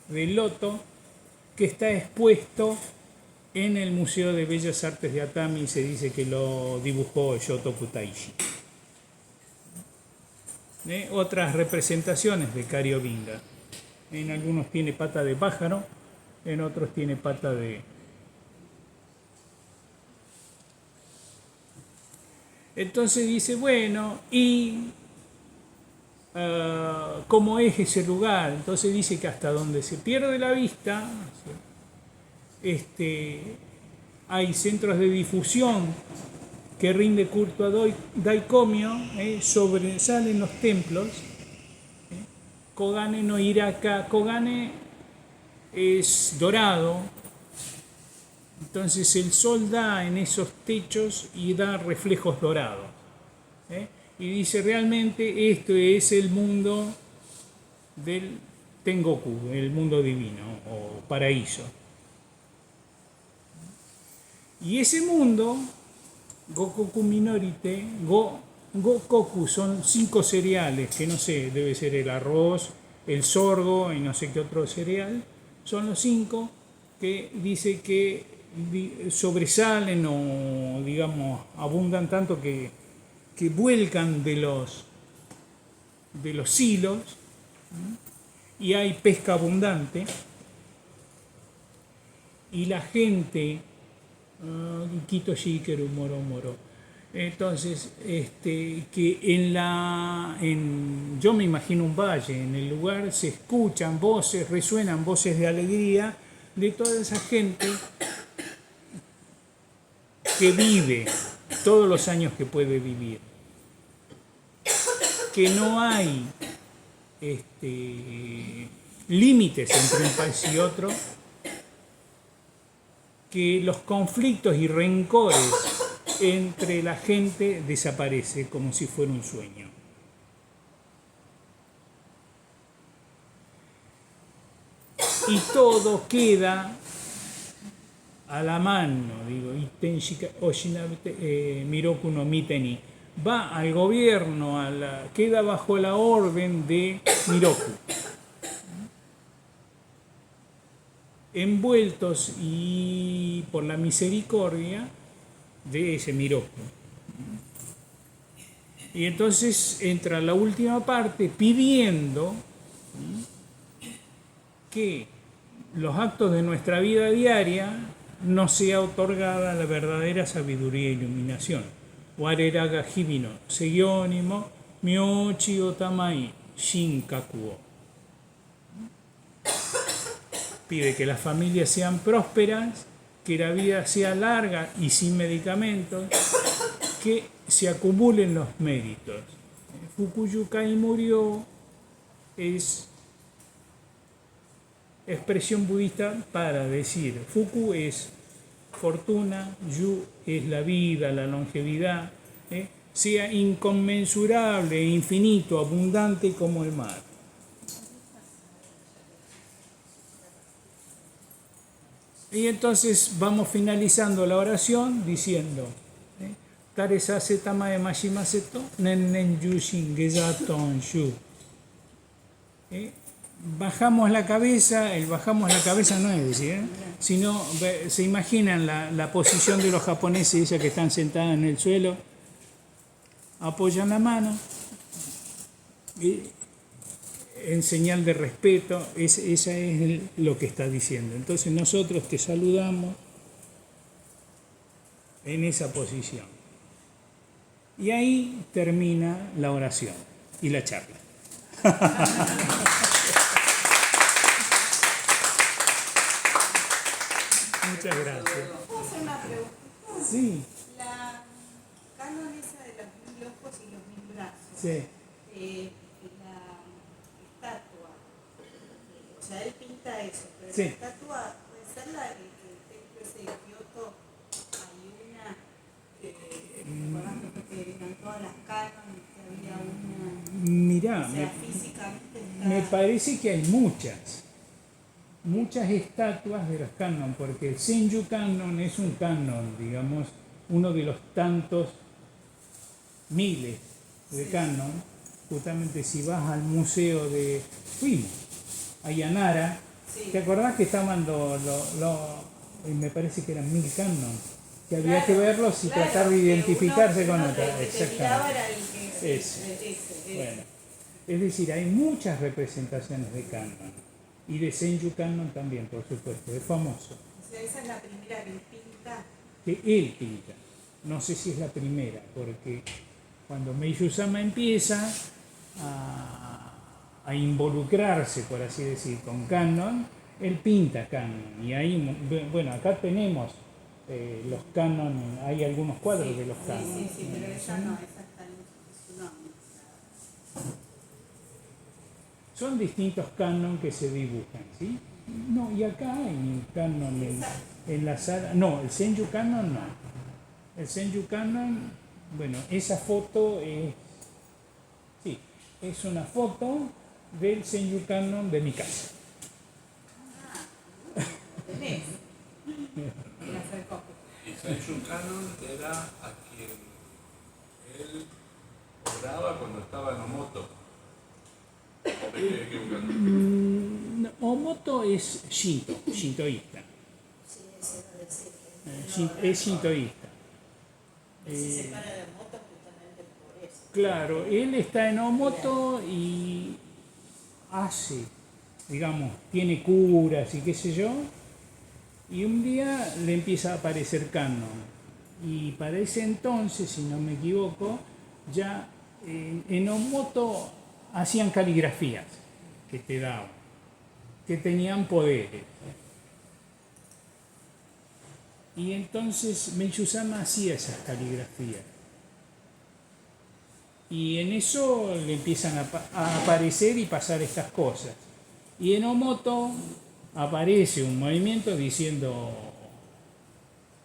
del loto que está expuesto en el Museo de Bellas Artes de Atami y se dice que lo dibujó Shotoku Taishi. Otras representaciones de Karyobinga. En algunos tiene pata de pájaro, en otros tiene pata de... Entonces dice, bueno, y ¿cómo es ese lugar? Entonces dice que hasta donde se pierde la vista, hay centros de difusión que rinde culto a Daikomyo, sobresalen los templos. Kogane no Hiraka, Kogane es dorado, entonces el sol da en esos techos y da reflejos dorados. Y dice, realmente esto es el mundo del Tengoku, el mundo divino o paraíso. Y ese mundo, Gokoku Minorite, Gokoku son 5 cereales, que no sé, debe ser el arroz, el sorgo y no sé qué otro cereal. Son los 5 que dice que sobresalen o, digamos, abundan tanto que vuelcan de los silos, y hay pesca abundante y la gente Kito Shikeru Moro. Entonces, que yo me imagino un valle, en el lugar se escuchan voces, resuenan voces de alegría de toda esa gente que vive todos los años que puede vivir. Que no hay límites entre un país y otro, que los conflictos y rencores entre la gente desaparece como si fuera un sueño. y todo queda a la mano, digo, Miroku no Miteni, va al gobierno, queda bajo la orden de Miroku, envueltos y por la misericordia de ese Miroku. Y entonces entra la última parte pidiendo que los actos de nuestra vida diaria nos sea otorgada la verdadera sabiduría e iluminación. Wareraga hibino, seiyonimo, myochi otamai, shinkakuo. Pide que las familias sean prósperas, que la vida sea larga y sin medicamentos, que se acumulen los méritos. Fukuyukai murió es expresión budista para decir, Fuku es fortuna, Yu es la vida, la longevidad, sea inconmensurable, infinito, abundante como el mar. Y entonces vamos finalizando la oración diciendo, Taresase tamae mashimaseto, nen yushin gezaton shu. Bajamos la cabeza, el bajamos la cabeza no es decir, sino se imaginan la posición de los japoneses, esas que están sentadas en el suelo, apoyan la mano en señal de respeto, esa es lo que está diciendo. Entonces nosotros te saludamos en esa posición. Y ahí termina la oración y la charla. Muchas gracias. ¿Puedo hacer una pregunta? Sí, La canon esa de los 1000 ojos y los 1000 brazos, sí. la estatua, o sea, él pinta eso, pero Sí. la estatua puede ser la del templo ese de Kioto, hay una, que eran todas las canon, que había una, Mirá, o sea, físicamente está... me parece que hay muchas estatuas de los canon, porque el Senju Canon es un canon, digamos, uno de los tantos miles de canon. Justamente si vas al museo de Ayanara, Sí. ¿te acordás que estaban me parece que eran 1000 canon? Que había que verlos y tratar de identificarse con otros. otra. El que te miraba era el que... Ese. ese. Bueno, es decir, hay muchas representaciones de canon. Y de Senju Canon también, por supuesto, es famoso. O sea, esa es la primera que él pinta. Que él pinta. No sé si es la primera, porque cuando Meishu-sama empieza a involucrarse, por así decir, con canon, él pinta canon. Y ahí, bueno, acá tenemos los canon, hay algunos cuadros de los canon. Sí, pero esa no, esa está en su nombre. Son distintos canon que se dibujan, ¿sí? No, y acá hay un canon en la sala. No, el Senju Canon no. El Senju Canon, bueno, esa foto es una foto del Senju Canon de mi casa. ¿Tenés? Me la acercó. Y Senju Canon era a quien él oraba cuando estaba en Omoto. ¿O me estoy equivocando? Omoto es shintoísta. Sí, ese no decir. Es shintoísta. Se separa de moto justamente por eso. Claro, él está en Omoto y hace, digamos, tiene curas y qué sé yo, y un día le empieza a aparecer canon. Y para ese entonces, si no me equivoco, ya en Omoto hacían caligrafías que te daban, que tenían poderes. Y entonces Meishu-sama hacía esas caligrafías. Y en eso le empiezan a aparecer y pasar estas cosas. Y en Omoto aparece un movimiento diciendo,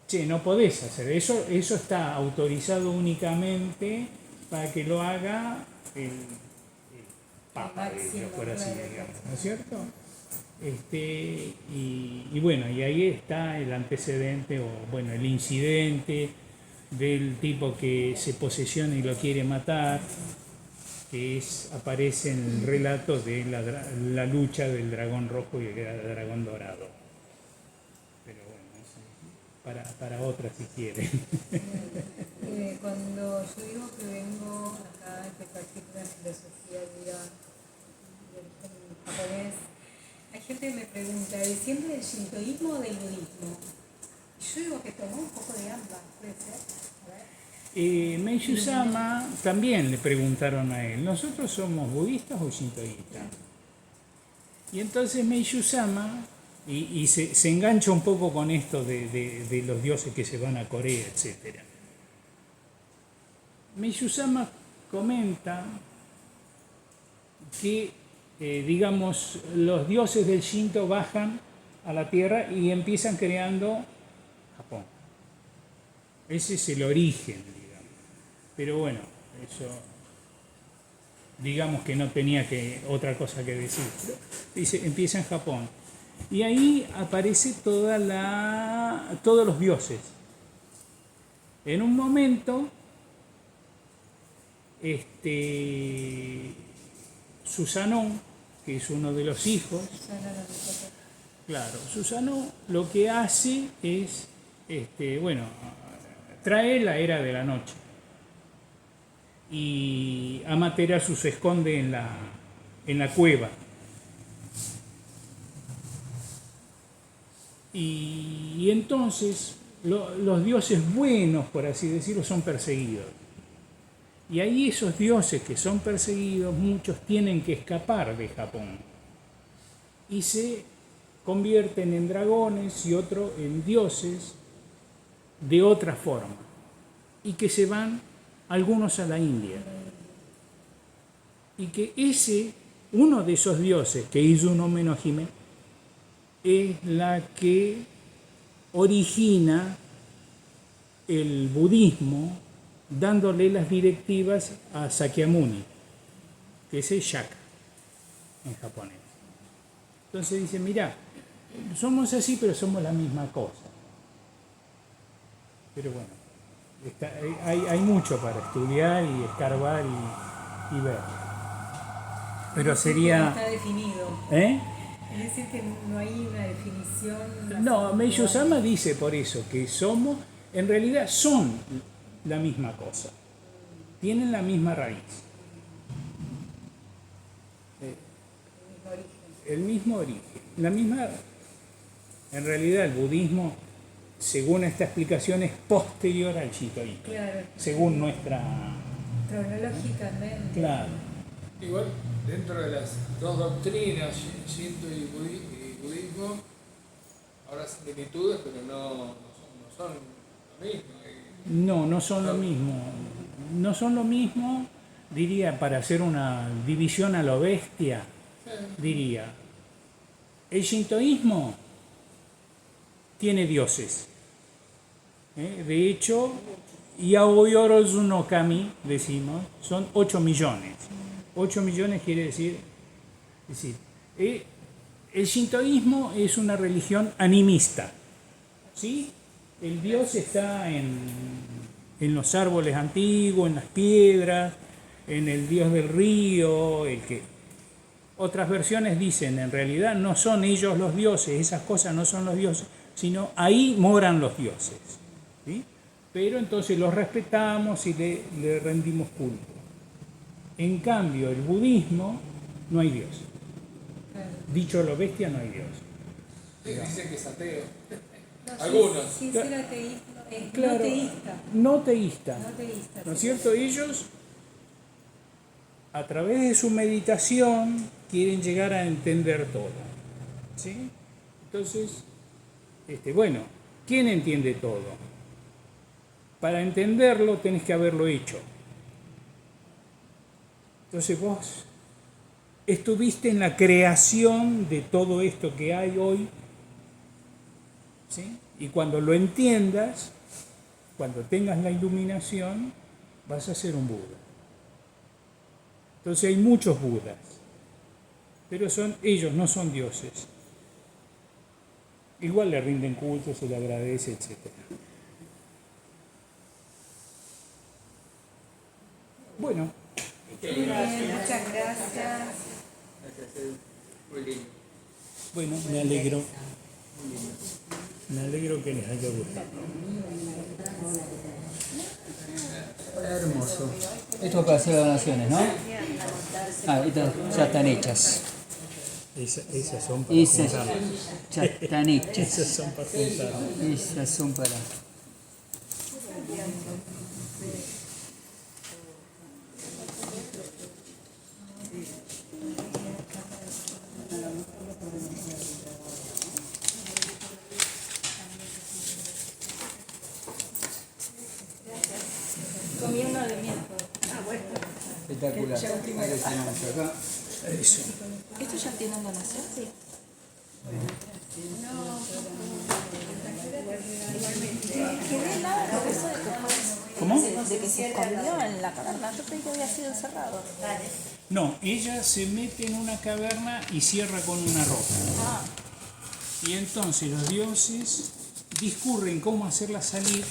che, no podés hacer eso, eso está autorizado únicamente para que lo haga el Papa de ellos, por así digamos, ¿no es cierto? Y bueno, y ahí está el antecedente o bueno, el incidente del tipo que se posesiona y lo quiere matar, que aparece en el relato de la lucha del dragón rojo y el dragón dorado. Pero bueno, eso para otra si quieren. Cuando yo digo que vengo acá que practico una filosofía de origen japonés, hay gente que me pregunta, ¿desciende del shintoísmo o del budismo? Y yo digo que tomó un poco de ambas, ¿puede ser? A ver. Meishu-sama también le preguntaron a él, ¿nosotros somos budistas o shintoístas? Y entonces Meishu-sama, y se engancha un poco con esto de los dioses que se van a Corea, etc. Meishu-sama comenta que, digamos, los dioses del Shinto bajan a la tierra y empiezan creando Japón. Ese es el origen, digamos. Pero bueno, eso, digamos que no tenía otra cosa que decir. Pero dice, empieza en Japón. Y ahí aparece todos los dioses. En un momento, Susanoo, que es uno de los hijos, claro, Susanoo lo que hace es, trae la era de la noche. Y Amaterasu se esconde en la cueva. Y entonces los dioses buenos, por así decirlo, son perseguidos. Y ahí esos dioses que son perseguidos, muchos tienen que escapar de Japón. Y se convierten en dragones y otros en dioses de otra forma. Y que se van algunos a la India. Y que uno de esos dioses, que Izuno Hime, es la que origina el budismo, dándole las directivas a Sakyamuni, que es el Shaka en japonés. Entonces dice, mirá, somos así, pero somos la misma cosa. Pero bueno, hay mucho para estudiar y escarbar y ver. Pero sería... No está definido. Es decir, que no hay una definición... No, Meishu-sama dice por eso, que en realidad son la misma cosa. Tienen la misma raíz. El mismo origen. En realidad el budismo, según esta explicación, es posterior al shintoísmo. Claro. Según nuestra... Cronológicamente. Claro. Igual, dentro de las dos doctrinas, Shinto y budismo, habrá similitudes, pero no son lo mismo. No son lo mismo. No son lo mismo, diría, para hacer una división a lo bestia, diría, el shintoísmo tiene dioses. De hecho, Yaoyorozu no Kami, decimos, son 8 millones. 8 millones quiere decir el shintoísmo es una religión animista, ¿sí? El dios está en los árboles antiguos, en las piedras, en el dios del río, otras versiones dicen, en realidad no son ellos los dioses, esas cosas no son los dioses, sino ahí moran los dioses, ¿sí? Pero entonces los respetamos y le rendimos culto. En cambio, el budismo, no hay Dios. Dicho lo bestia, no hay Dios. Dicen que es ateo. No, Algunos. Sin ser ateísta, Claro, no teísta. ¿No es cierto? Ellos, a través de su meditación, quieren llegar a entender todo. ¿Sí? Entonces, ¿quién entiende todo? Para entenderlo tenés que haberlo hecho. Entonces vos estuviste en la creación de todo esto que hay hoy, ¿sí? Y cuando lo entiendas, cuando tengas la iluminación, vas a ser un Buda. Entonces hay muchos Budas, pero ellos no son dioses, igual le rinden culto, se le agradece, etc. Bueno, Muchas gracias. Gracias, muy lindo. bueno, me alegro. Me alegro que les haya gustado. Hermoso. Esto es para hacer donaciones, ¿no? Ah, estas ya están hechas. Esas son para Esas juntar. ya están hechas. Esas son para juntar. Esas son para... Comí uno de miel. Espectacular. Ahí lo tenemos acá. Eso. ¿Esto ya tiene donación? Sí. Quedé nada con eso de que ¿Cómo? de que se escondió en la caverna. Yo creí que había sido encerrado. No, ella se mete en una caverna y cierra con una roca. Ah, Y entonces los dioses discurren cómo hacerla salir